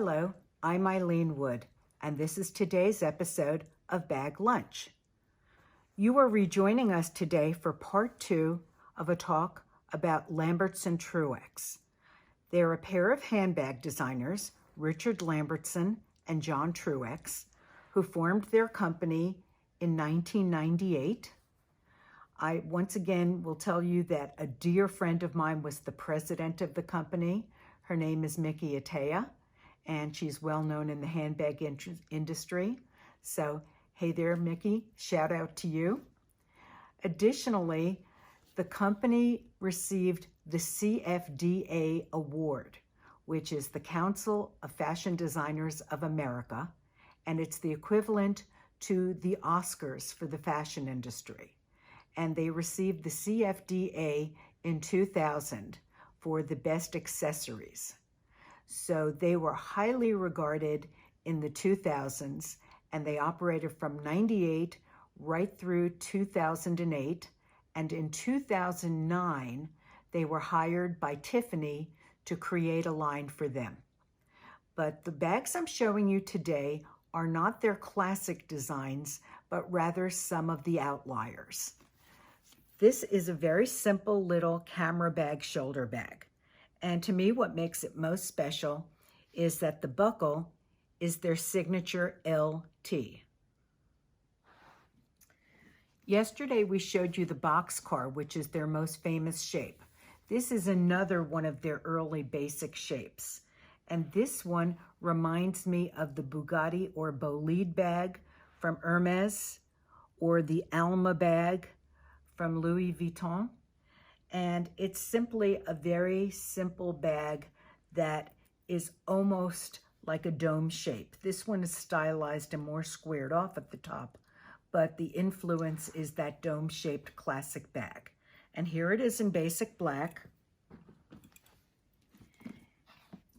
Hello, I'm Ilene Wood, and this is today's episode of Bag Lunch. You are rejoining us today for part 2 of a talk about Lambertson Truex. They're a pair of handbag designers, Richard Lambertson and John Truex, who formed their company in 1998. I once again will tell you that a dear friend of mine was the president of the company. Her name is Mickey Atea, and she's well known in the handbag industry. So, hey there, Mickey, shout out to you. Additionally, the company received the CFDA award, which is the Council of Fashion Designers of America, and it's the equivalent to the Oscars for the fashion industry. And they received the CFDA in 2000 for the best accessories. So they were highly regarded in the 2000s, and they operated from 98 right through 2008. And in 2009, they were hired by Tiffany to create a line for them. But the bags I'm showing you today are not their classic designs, but rather some of the outliers. This is a very simple little camera bag shoulder bag. And to me, what makes it most special is that the buckle is their signature LT. Yesterday, we showed you the boxcar, which is their most famous shape. This is another one of their early basic shapes. And this one reminds me of the Bugatti or Bolide bag from Hermes, or the Alma bag from Louis Vuitton. And it's simply a very simple bag that is almost like a dome shape. This one is stylized and more squared off at the top, but the influence is that dome-shaped classic bag. And here it is in basic black.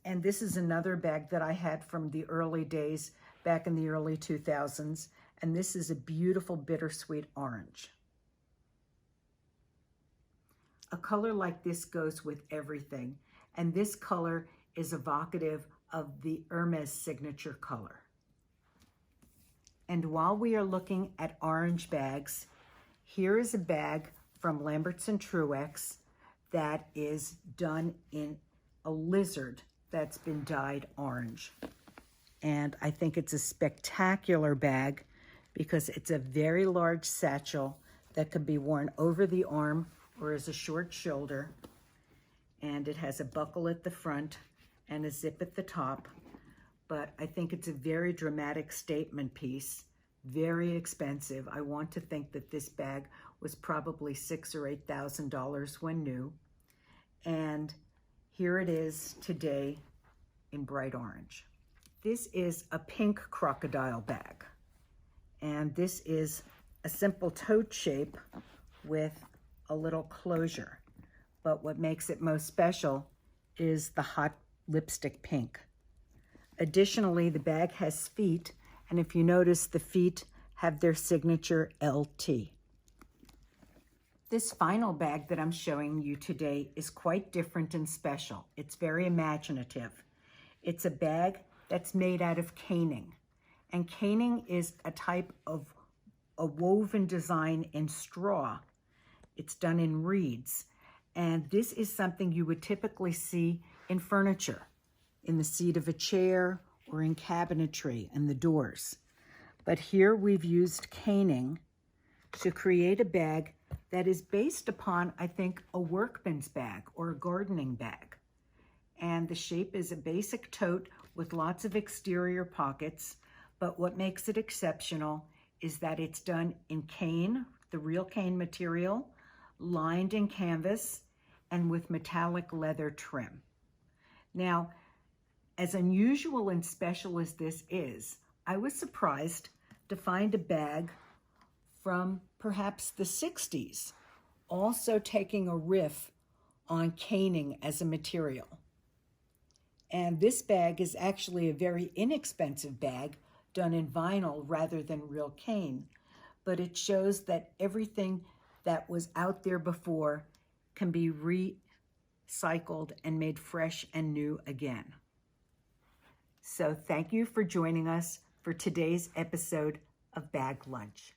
And this is another bag that I had from the early days, back in the early 2000s. And this is a beautiful bittersweet orange. A color like this goes with everything, and this color is evocative of the Hermes signature color. And while we are looking at orange bags, here is a bag from Lambertson Truex that is done in a lizard that's been dyed orange. And I think it's a spectacular bag because it's a very large satchel that can be worn over the arm or as a short shoulder, and it has a buckle at the front and a zip at the top. But I think it's a very dramatic statement piece, very expensive. I want to think that this bag was probably $6,000 or $8,000 when new. And here it is today in bright orange. This is a pink crocodile bag, and this is a simple tote shape with a little closure. But what makes it most special is the hot lipstick pink. Additionally, the bag has feet, and if you notice, the feet have their signature LT. This final bag that I'm showing you today is quite different and special. It's very imaginative. It's a bag that's made out of caning, and caning is a type of a woven design in straw. It's done in reeds, and this is something you would typically see in furniture, in the seat of a chair or in cabinetry and the doors. But here we've used caning to create a bag that is based upon, I think, a workman's bag or a gardening bag. And the shape is a basic tote with lots of exterior pockets, but what makes it exceptional is that it's done in cane, the real cane material, lined in canvas, and with metallic leather trim. Now, as unusual and special as this is, I was surprised to find a bag from perhaps the 60s, also taking a riff on caning as a material. And this bag is actually a very inexpensive bag done in vinyl rather than real cane, but it shows that everything that was out there before can be recycled and made fresh and new again. So thank you for joining us for today's episode of Bag Lunch.